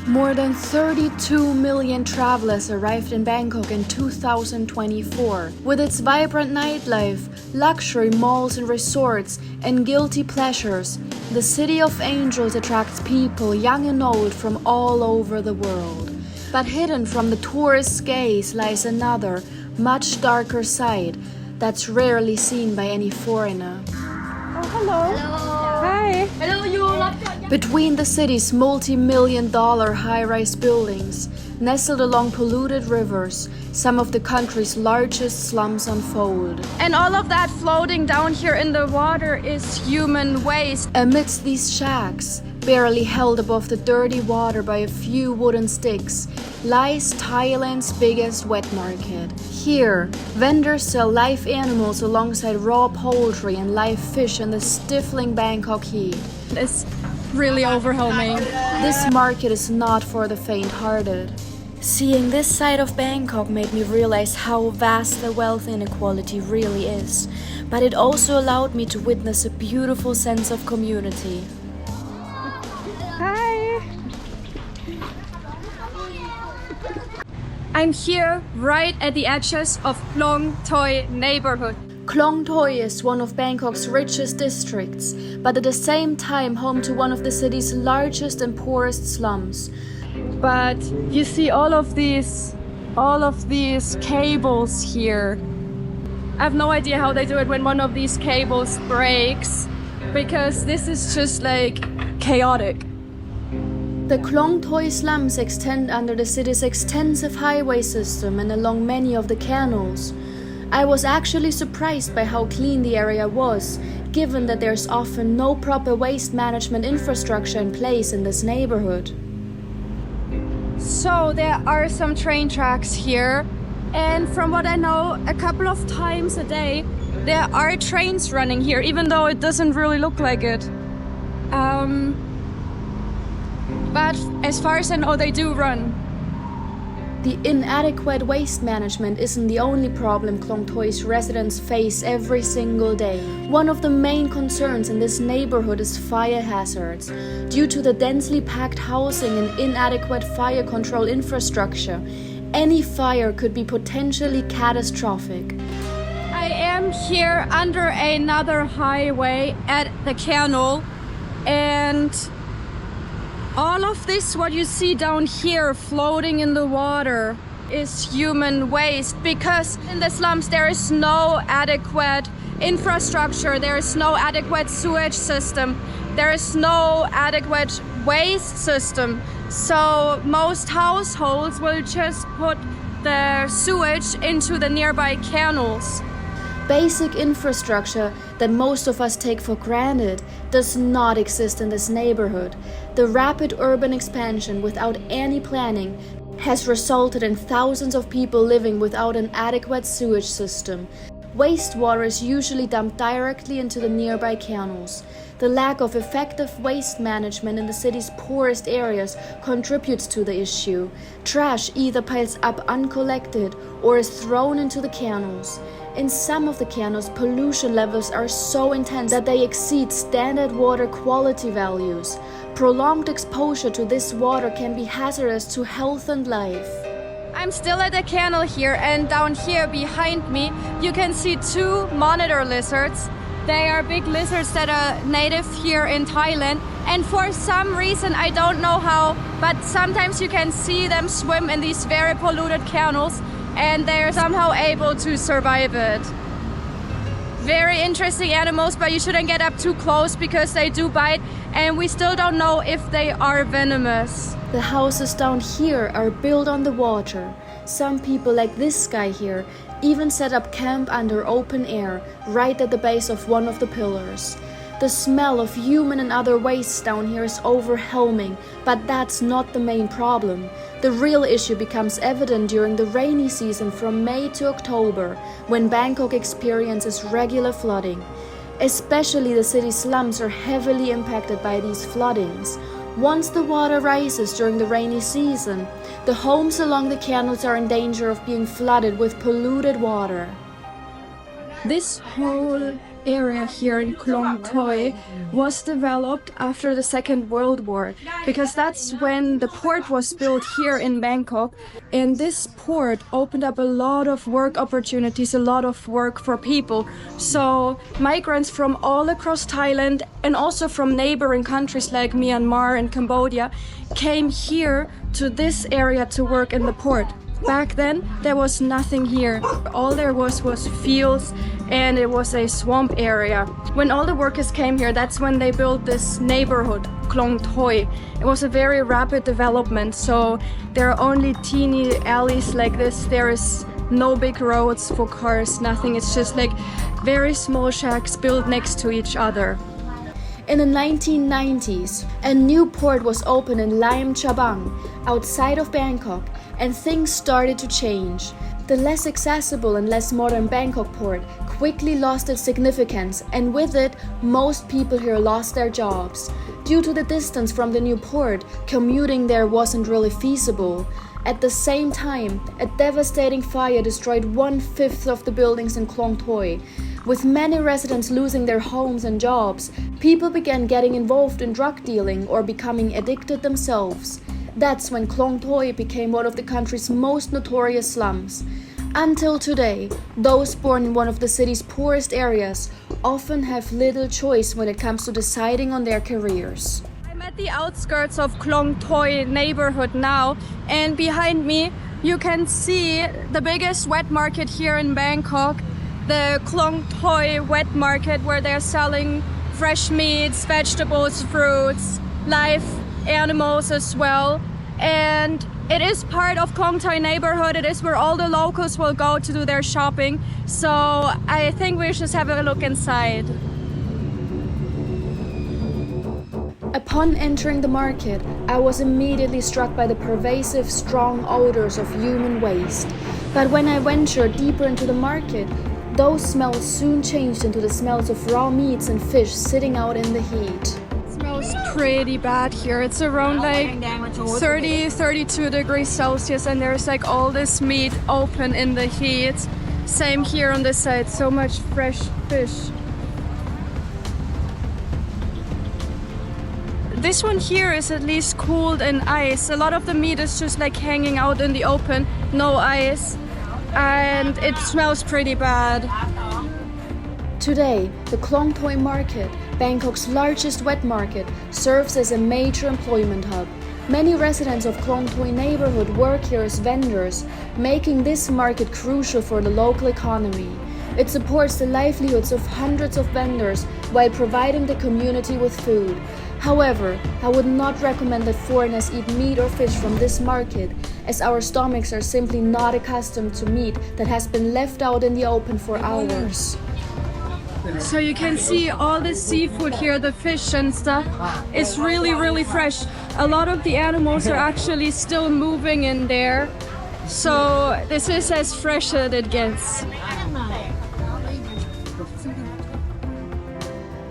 More than 32 million travelers arrived in Bangkok in 2024. With its vibrant nightlife, luxury malls and resorts, and guilty pleasures, the City of Angels attracts people young and old from all over the world. But hidden from the tourist's gaze lies another, much darker side that's rarely seen by any foreigner. Oh, hello. Hi. Hello, you. Between the city's multi-million-dollar high-rise buildings, nestled along polluted rivers, some of the country's largest slums unfold. And all of that floating down here in the water is human waste. Amidst these shacks, barely held above the dirty water by a few wooden sticks, lies Thailand's biggest wet market. Here, vendors sell live animals alongside raw poultry and live fish in the stifling Bangkok heat. It's really overwhelming. This market is not for the faint-hearted. Seeing this side of Bangkok made me realize how vast the wealth inequality really is, but it also allowed me to witness a beautiful sense of community. Hi. I'm here right at the edges of Khlong Toei neighborhood. Khlong Toei is one of Bangkok's richest districts, but at the same time home to one of the city's largest and poorest slums. But you see all of these cables here. I have no idea how they do it when one of these cables breaks, because this is just like chaotic. The Khlong Toei slums extend under the city's extensive highway system and along many of the canals. I was actually surprised by how clean the area was, given that there's often no proper waste management infrastructure in place in this neighborhood. So there are some train tracks here, and from what I know, a couple of times a day there are trains running here, even though it doesn't really look like it. But as far as I know, they do run. The inadequate waste management isn't the only problem Khlong Toei's residents face every single day. One of the main concerns in this neighborhood is fire hazards. Due to the densely packed housing and inadequate fire control infrastructure, any fire could be potentially catastrophic. I am here under another highway at the canal, and all of this, what you see down here floating in the water, is human waste, because in the slums there is no adequate infrastructure, there is no adequate sewage system, there is no adequate waste system. So most households will just put their sewage into the nearby canals. Basic infrastructure that most of us take for granted does not exist in this neighborhood. The rapid urban expansion without any planning has resulted in thousands of people living without an adequate sewage system. Wastewater is usually dumped directly into the nearby canals. The lack of effective waste management in the city's poorest areas contributes to the issue. Trash either piles up uncollected or is thrown into the canals. In some of the canals, pollution levels are so intense that they exceed standard water quality values. Prolonged exposure to this water can be hazardous to health and life. I'm still at the canal here, and down here behind me you can see two monitor lizards. They are big lizards that are native here in Thailand, and for some reason, I don't know how, but sometimes you can see them swim in these very polluted canals, and they're somehow able to survive it. Very interesting animals, but you shouldn't get up too close because they do bite, and we still don't know if they are venomous. The houses down here are built on the water. Some people, like this guy here, even set up camp under open air, right at the base of one of the pillars. The smell of human and other waste down here is overwhelming, but that's not the main problem. The real issue becomes evident during the rainy season from May to October, when Bangkok experiences regular flooding. Especially the city's slums are heavily impacted by these floodings. Once the water rises during the rainy season, the homes along the canals are in danger of being flooded with polluted water. This whole area here in Khlong Toei was developed after the Second World War, because that's when the port was built here in Bangkok, and this port opened up a lot of work opportunities, a lot of work for people. So migrants from all across Thailand and also from neighboring countries like Myanmar and Cambodia came here to this area to work in the port. Back then, there was nothing here. All there was fields, and it was a swamp area. When all the workers came here, that's when they built this neighborhood, Khlong Toei. It was a very rapid development, so there are only teeny alleys like this. There is no big roads for cars, nothing. It's just like very small shacks built next to each other. In the 1990s, a new port was opened in Lam Chabang, outside of Bangkok, and things started to change. The less accessible and less modern Bangkok port quickly lost its significance, and with it, most people here lost their jobs. Due to the distance from the new port, commuting there wasn't really feasible. At the same time, a devastating fire destroyed 1/5 of the buildings in Khlong Toei. With many residents losing their homes and jobs, people began getting involved in drug dealing or becoming addicted themselves. That's when Khlong Toei became one of the country's most notorious slums. Until today, those born in one of the city's poorest areas often have little choice when it comes to deciding on their careers. I'm at the outskirts of Khlong Toei neighborhood now, and behind me you can see the biggest wet market here in Bangkok, the Khlong Toei wet market, where they're selling fresh meats, vegetables, fruits, live animals as well. And it is part of Khlong Toei neighborhood. It is where all the locals will go to do their shopping. So I think we should have a look inside. Upon entering the market, I was immediately struck by the pervasive, strong odors of human waste. But when I ventured deeper into the market, those smells soon changed into the smells of raw meats and fish sitting out in the heat. It smells pretty bad here. It's around like 32 degrees Celsius, and there's like all this meat open in the heat. Same here on this side, so much fresh fish. This one here is at least cooled in ice. A lot of the meat is just like hanging out in the open, no ice, and it smells pretty bad. Today, the Khlong Toei market, Bangkok's largest wet market, serves as a major employment hub. Many residents of Khlong Toei neighborhood work here as vendors, making this market crucial for the local economy. It supports the livelihoods of hundreds of vendors while providing the community with food. However, I would not recommend that foreigners eat meat or fish from this market, as our stomachs are simply not accustomed to meat that has been left out in the open for hours. So you can see all the seafood here, the fish and stuff. It's really, really fresh. A lot of the animals are actually still moving in there. So this is as fresh as it gets.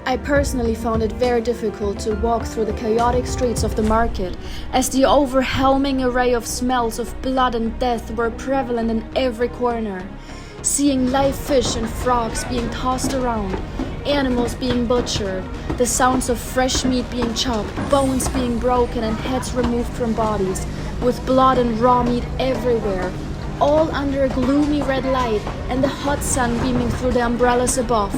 I personally found it very difficult to walk through the chaotic streets of the market, as the overwhelming array of smells of blood and death were prevalent in every corner. Seeing live fish and frogs being tossed around, animals being butchered, the sounds of fresh meat being chopped, bones being broken and heads removed from bodies, with blood and raw meat everywhere, all under a gloomy red light and the hot sun beaming through the umbrellas above.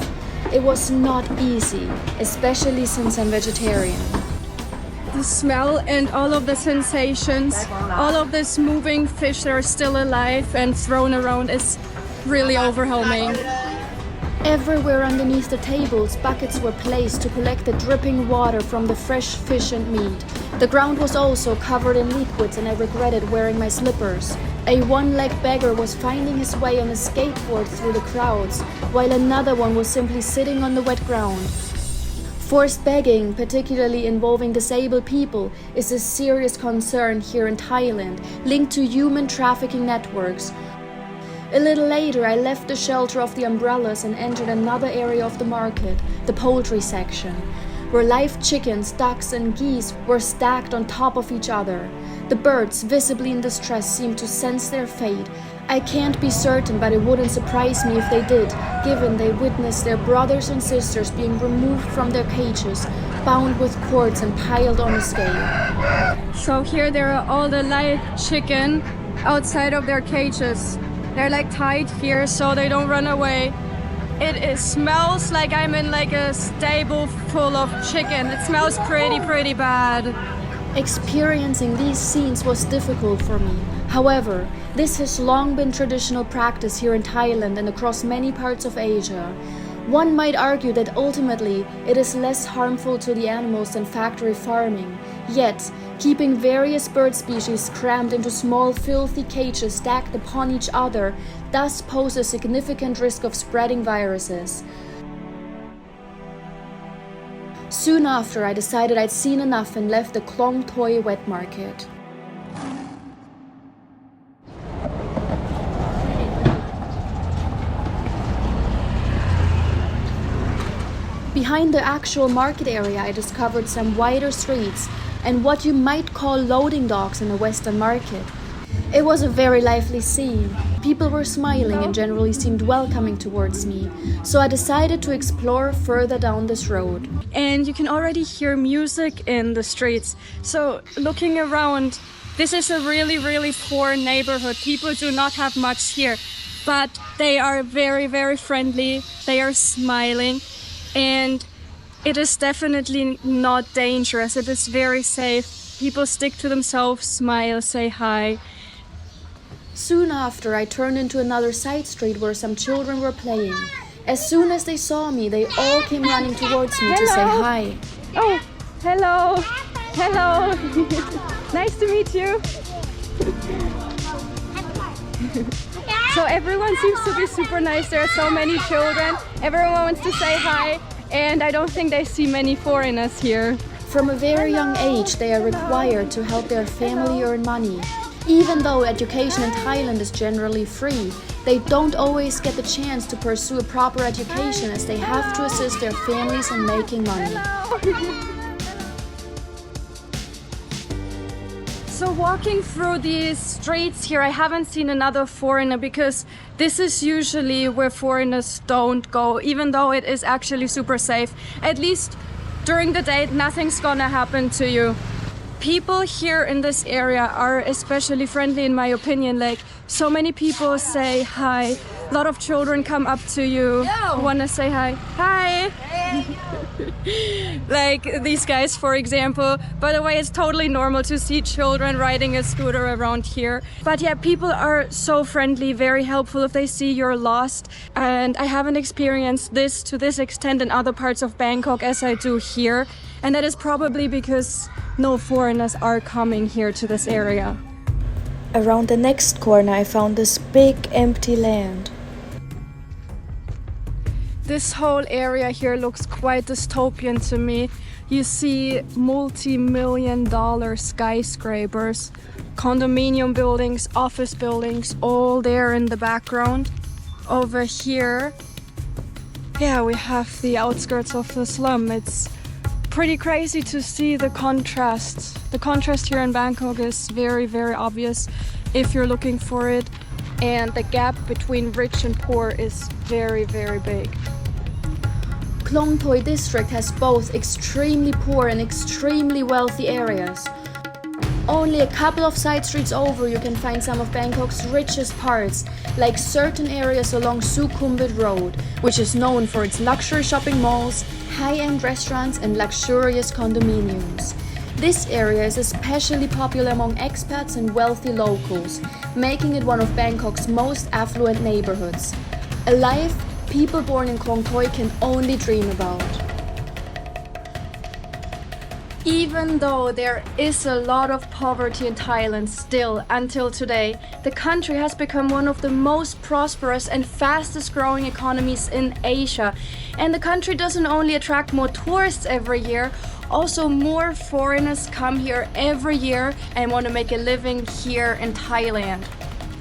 It was not easy, especially since I'm vegetarian. The smell and all of the sensations, all of this moving fish that are still alive and thrown around is really overwhelming. Everywhere underneath the tables, buckets were placed to collect the dripping water from the fresh fish and meat. The ground was also covered in liquids, and I regretted wearing my slippers. A one-legged beggar was finding his way on a skateboard through the crowds, while another one was simply sitting on the wet ground. Forced begging, particularly involving disabled people, is a serious concern here in Thailand, linked to human trafficking networks. A little later, I left the shelter of the umbrellas and entered another area of the market, the poultry section, where live chickens, ducks, and geese were stacked on top of each other. The birds, visibly in distress, seemed to sense their fate. I can't be certain, but it wouldn't surprise me if they did, given they witnessed their brothers and sisters being removed from their cages, bound with cords and piled on a scale. So here there are all the live chicken outside of their cages. They're like tied here so they don't run away. It smells like I'm in like a stable full of chicken. It smells pretty bad. Experiencing these scenes was difficult for me. However, this has long been traditional practice here in Thailand and across many parts of Asia. One might argue that ultimately it is less harmful to the animals than factory farming. Yet, keeping various bird species crammed into small filthy cages stacked upon each other does pose a significant risk of spreading viruses. Soon after, I decided I'd seen enough and left the Khlong Toei wet market. Behind the actual market area, I discovered some wider streets and what you might call loading docks in the Western market. It was a very lively scene. People were smiling and generally seemed welcoming towards me, so I decided to explore further down this road. And you can already hear music in the streets. So looking around, this is a really poor neighborhood. People do not have much here, but they are very friendly. They are smiling, and it is definitely not dangerous. It is very safe. People stick to themselves, smile, say hi. Soon after, I turned into another side street where some children were playing. As soon as they saw me, they all came running towards me to say hi. Oh, hello. Hello. Nice to meet you. So everyone seems to be super nice. There are so many children. Everyone wants to say hi, and I don't think they see many foreigners here. From a very young age, they are required to help their family earn money. Even though education in Thailand is generally free, they don't always get the chance to pursue a proper education as they have to assist their families in making money. So walking through these streets here, I haven't seen another foreigner because this is usually where foreigners don't go, even though it is actually super safe. At least during the day, nothing's gonna happen to you. People here in this area are especially friendly, in my opinion. Like, so many people say hi. A lot of children come up to you, want to say hi. Hi! Like these guys, for example. By the way, it's totally normal to see children riding a scooter around here. But yeah, people are so friendly, very helpful if they see you're lost. And I haven't experienced this to this extent in other parts of Bangkok as I do here. And that is probably because no foreigners are coming here to this area. Around the next corner, I found this big empty land. This whole area here looks quite dystopian to me. You see multi-million-dollar skyscrapers, condominium buildings, office buildings, all there in the background. Over here, yeah, we have the outskirts of the slum. It's pretty crazy to see the contrast. The contrast here in Bangkok is very obvious if you're looking for it. And the gap between rich and poor is very big. Khlong Toei district has both extremely poor and extremely wealthy areas. Only a couple of side streets over you can find some of Bangkok's richest parts, like certain areas along Sukhumvit Road, which is known for its luxury shopping malls, high-end restaurants and luxurious condominiums. This area is especially popular among expats and wealthy locals, making it one of Bangkok's most affluent neighborhoods. A life people born in Khlong Toei can only dream about. Even though there is a lot of poverty in Thailand still until today, the country has become one of the most prosperous and fastest growing economies in Asia. And the country doesn't only attract more tourists every year, also more foreigners come here every year and want to make a living here in Thailand.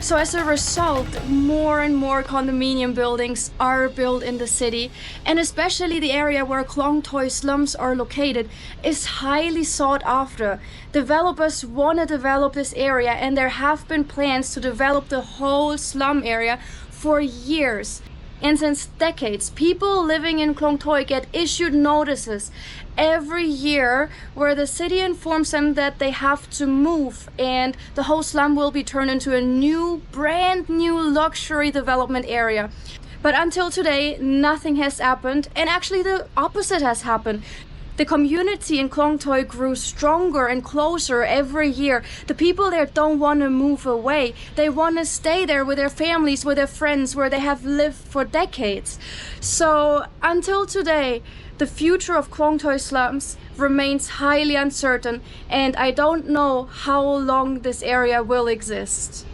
So as a result, more and more condominium buildings are built in the city, and especially the area where Khlong Toei slums are located is highly sought after. Developers want to develop this area, and there have been plans to develop the whole slum area for years. And since decades, people living in Khlong Toei get issued notices every year where the city informs them that they have to move and the whole slum will be turned into a new, brand new luxury development area. But until today, nothing has happened, and actually the opposite has happened. The community in Khlong Toei grew stronger and closer every year. The people there don't want to move away. They want to stay there with their families, with their friends, where they have lived for decades. So until today, the future of Khlong Toei slums remains highly uncertain, and I don't know how long this area will exist.